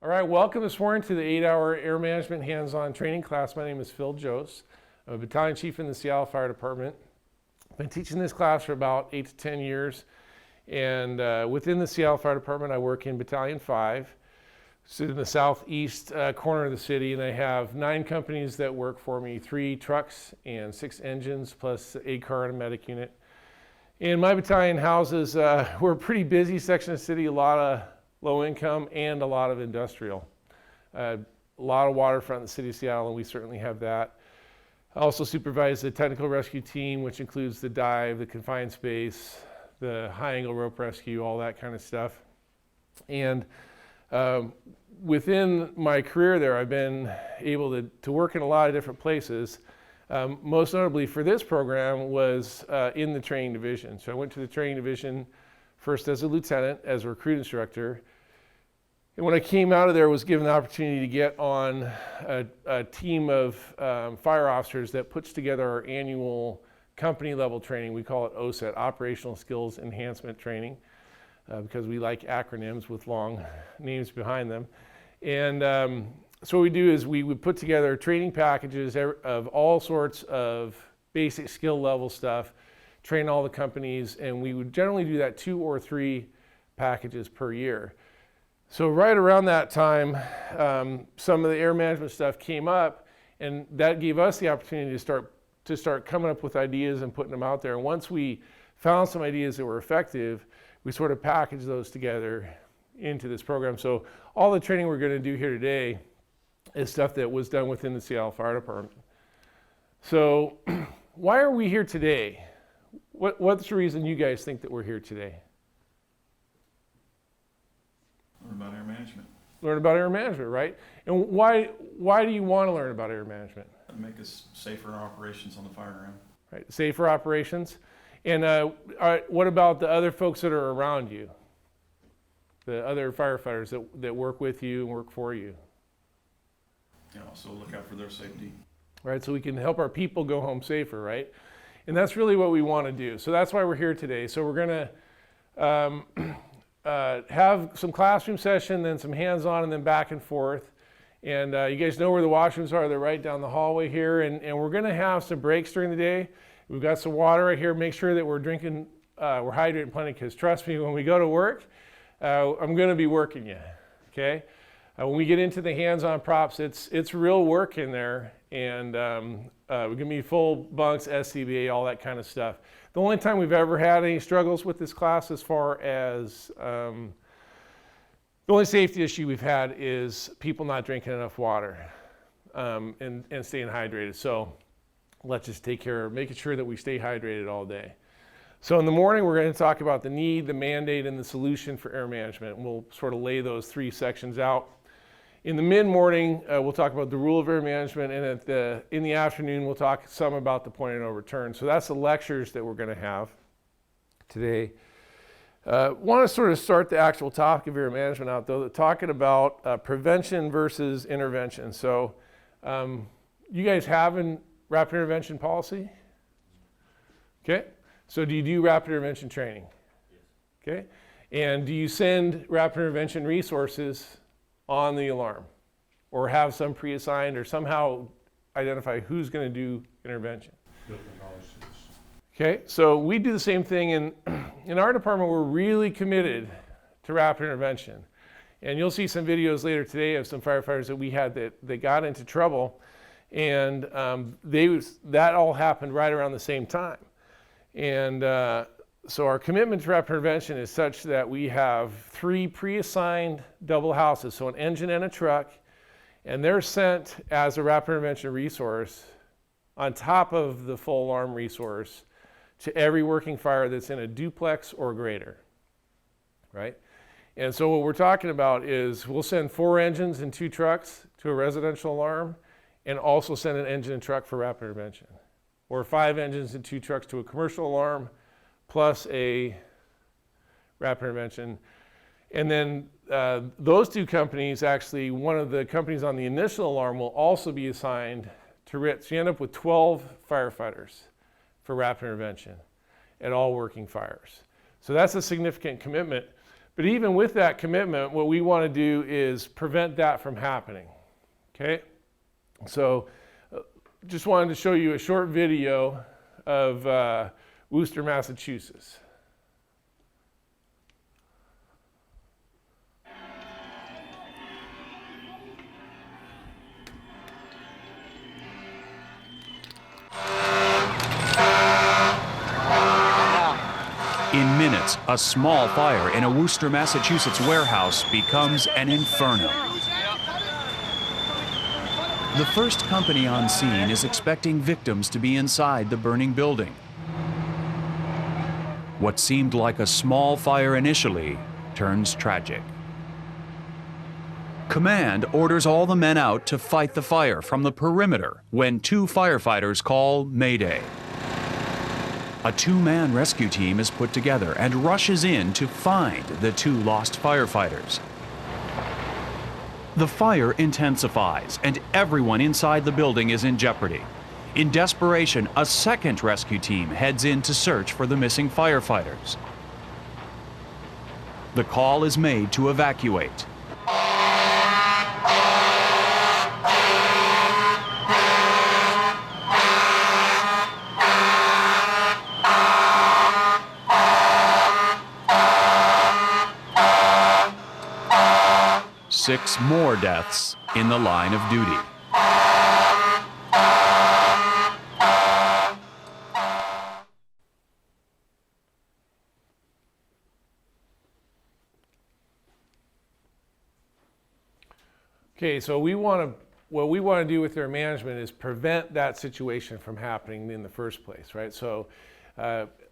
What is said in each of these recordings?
All right, welcome this morning to the 8-hour air management hands-on training class. My name is Phillip Jose. I'm a battalion chief in the Seattle Fire Department. I've been teaching this class for about 8 to 10 years. And within the Seattle Fire Department, I work in Battalion 5. Sit in the southeast corner of the city, and I have 9 companies that work for me, 3 trucks and 6 engines, plus a car and a medic unit. And my battalion houses, we're a pretty busy section of the city, a lot of low income and a lot of industrial. A lot of waterfront in the city of Seattle, and we certainly have that. I also supervise the technical rescue team, which includes the dive, the confined space, the high angle rope rescue, all that kind of stuff. And within my career there, I've been able to work in a lot of different places. Most notably for this program was in the training division. So I went to the training division first as a lieutenant, as a recruit instructor. And when I came out of there, I was given the opportunity to get on a team of fire officers that puts together our annual company level training. We call it OSET, Operational Skills Enhancement Training, because we like acronyms with long names behind them. And so what we do is we would put together training packages of all sorts of basic skill level stuff, train all the companies, and we would generally do that 2 or 3 packages per year. So right around that time, some of the air management stuff came up, and that gave us the opportunity to start coming up with ideas and putting them out there. And once we found some ideas that were effective, we sort of packaged those together into this program. So all the training we're going to do here today is stuff that was done within the Seattle Fire Department. So why are we here today? What's the reason you guys think that we're here today? Learn about air management. Learn about air management, right? And why do you want to learn about air management? Make us safer in our operations on the fire ground. Right, safer operations. And what about the other folks that are around you? The other firefighters that work with you and work for you? And also look out for their safety. Right, so we can help our people go home safer, right? And that's really what we want to do. So that's why we're here today. So we're going to have some classroom session, then some hands-on, and then back and forth. And you guys know where the washrooms are. They're right down the hallway here. And we're going to have some breaks during the day. We've got some water right here. Make sure that we're drinking, we're hydrating plenty, because trust me, when we go to work, I'm going to be working you, okay? When we get into the hands-on props, it's real work in there. And we're going to be full bunks, SCBA, all that kind of stuff. The only time we've ever had any struggles with this class as far as the only safety issue we've had is people not drinking enough water and staying hydrated. So let's just take care of making sure that we stay hydrated all day. So in the morning, we're going to talk about the need, the mandate, and the solution for air management. And we'll sort of lay those 3 sections out. In the mid-morning, we'll talk about the rule of air management, and in the afternoon, we'll talk some about the point of no return. So that's the lectures that we're going to have today. Want to sort of start the actual topic of air management out, though, talking about prevention versus intervention. So you guys have a rapid intervention policy? Okay. So do you do rapid intervention training? Yes. Okay. And do you send rapid intervention resources on the alarm, or have some pre-assigned, or somehow identify who's going to do intervention? Okay, so we do the same thing in our department. We're really committed to rapid intervention, and you'll see some videos later today of some firefighters that we had that got into trouble, and that all happened right around the same time. And so our commitment to rapid intervention is such that we have 3 pre-assigned double houses, so an engine and a truck, and they're sent as a rapid intervention resource on top of the full alarm resource to every working fire that's in a duplex or greater, right? And so what we're talking about is we'll send 4 engines and 2 trucks to a residential alarm, and also send an engine and truck for rapid intervention, or 5 engines and 2 trucks to a commercial alarm, plus a rapid intervention. And then those 2 companies, actually, one of the companies on the initial alarm will also be assigned to RIT. So you end up with 12 firefighters for rapid intervention at all working fires. So that's a significant commitment. But even with that commitment, what we want to do is prevent that from happening. Okay? So just wanted to show you a short video of Worcester, Massachusetts. In minutes, a small fire in a Worcester, Massachusetts warehouse becomes an inferno. The first company on scene is expecting victims to be inside the burning building. What seemed like a small fire initially turns tragic. Command orders all the men out to fight the fire from the perimeter when 2 firefighters call Mayday. A 2-man rescue team is put together and rushes in to find the 2 lost firefighters. The fire intensifies and everyone inside the building is in jeopardy. In desperation, a second rescue team heads in to search for the missing firefighters. The call is made to evacuate. Six more deaths in the line of duty. Okay, so what we want to do with their management is prevent that situation from happening in the first place, right? So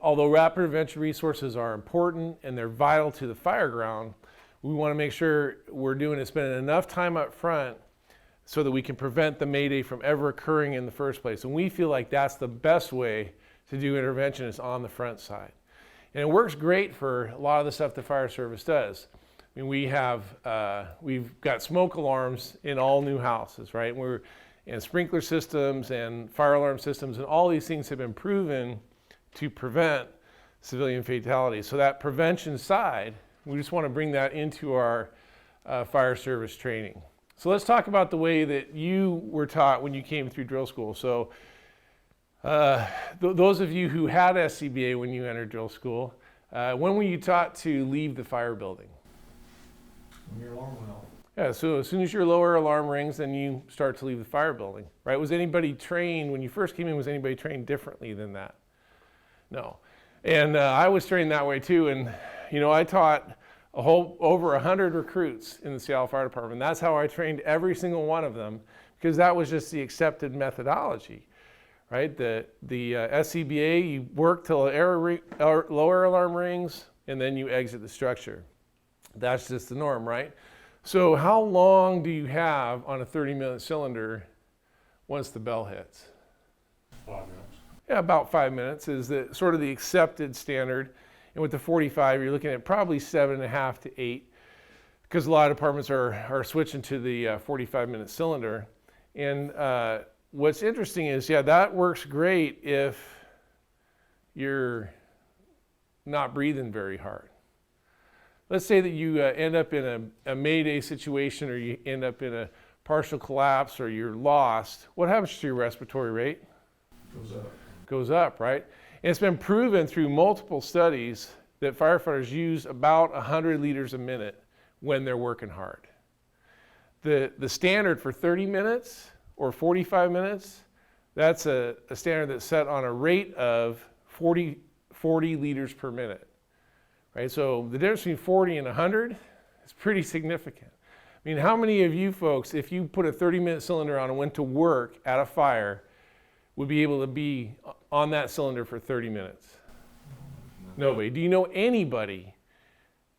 although rapid intervention resources are important and they're vital to the fire ground, we want to make sure we're spending enough time up front so that we can prevent the mayday from ever occurring in the first place. And we feel like that's the best way to do intervention is on the front side. And it works great for a lot of the stuff the fire service does. I mean, we've got smoke alarms in all new houses, right? And sprinkler systems and fire alarm systems, and all these things have been proven to prevent civilian fatalities. So that prevention side, we just want to bring that into our fire service training. So let's talk about the way that you were taught when you came through drill school. So those of you who had SCBA when you entered drill school, when were you taught to leave the fire building? When your alarm went off. Yeah, so as soon as your lower alarm rings, then you start to leave the fire building, right? Was anybody trained, when you first came in, was anybody trained differently than that? No. And I was trained that way too. And I taught over 100 recruits in the Seattle Fire Department. That's how I trained every single one of them, because that was just the accepted methodology, right? The SCBA, you work till lower alarm rings, and then you exit the structure. That's just the norm, right? So how long do you have on a 30-minute cylinder once the bell hits? 5 minutes. Yeah, about 5 minutes is sort of the accepted standard. And with the 45, you're looking at probably 7.5 to 8, because a lot of departments are switching to the 45-minute cylinder. And what's interesting is, that works great if you're not breathing very hard. Let's say that you end up in a mayday situation, or you end up in a partial collapse, or you're lost. What happens to your respiratory rate? Goes up, right? And it's been proven through multiple studies that firefighters use about 100 liters a minute when they're working hard. The standard for 30 minutes or 45 minutes, that's a standard that's set on a rate of 40 liters per minute, right? So the difference between 40 and 100 is pretty significant. I mean, how many of you folks, if you put a 30-minute cylinder on and went to work at a fire, would be able to be on that cylinder for 30 minutes? Nobody. Do you know anybody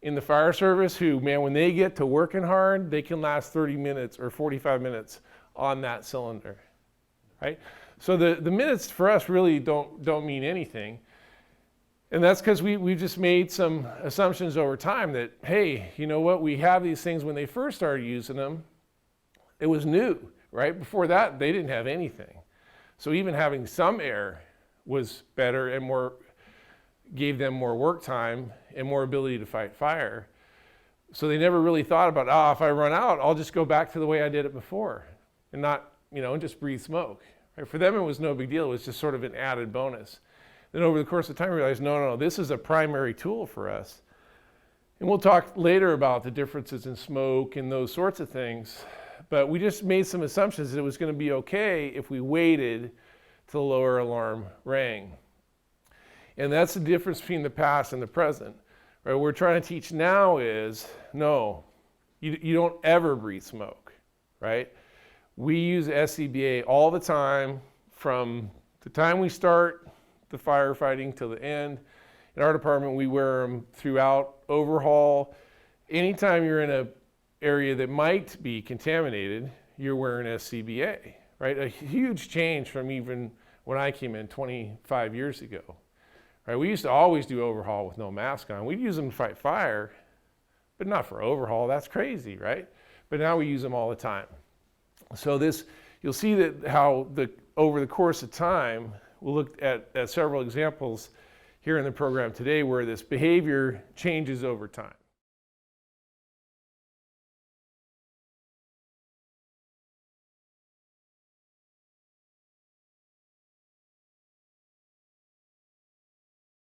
in the fire service who, man, when they get to working hard, they can last 30 minutes or 45 minutes on that cylinder, right? So the minutes for us really don't mean anything. And that's because we've just made some assumptions over time that, hey, you know what, we have these things. When they first started using them, it was new, right? Before that, they didn't have anything. So even having some air was better and gave them more work time and more ability to fight fire. So they never really thought about, if I run out, I'll just go back to the way I did it before and not, and just breathe smoke. Right? For them, it was no big deal. It was just sort of an added bonus. Then over the course of time, we realized, no, this is a primary tool for us. And we'll talk later about the differences in smoke and those sorts of things. But we just made some assumptions that it was going to be okay if we waited till the lower alarm rang. And that's the difference between the past and the present. Right? What we're trying to teach now is, no, you don't ever breathe smoke, right? We use SCBA all the time, from the time we start the firefighting till the end. In our department, we wear them throughout overhaul. Anytime you're in an area that might be contaminated, you're wearing SCBA, right? A huge change from even when I came in 25 years ago. Right? We used to always do overhaul with no mask on. We'd use them to fight fire, but not for overhaul. That's crazy, right? But now we use them all the time. So you'll see that how over the course of time, we'll look at several examples here in the program today where this behavior changes over time.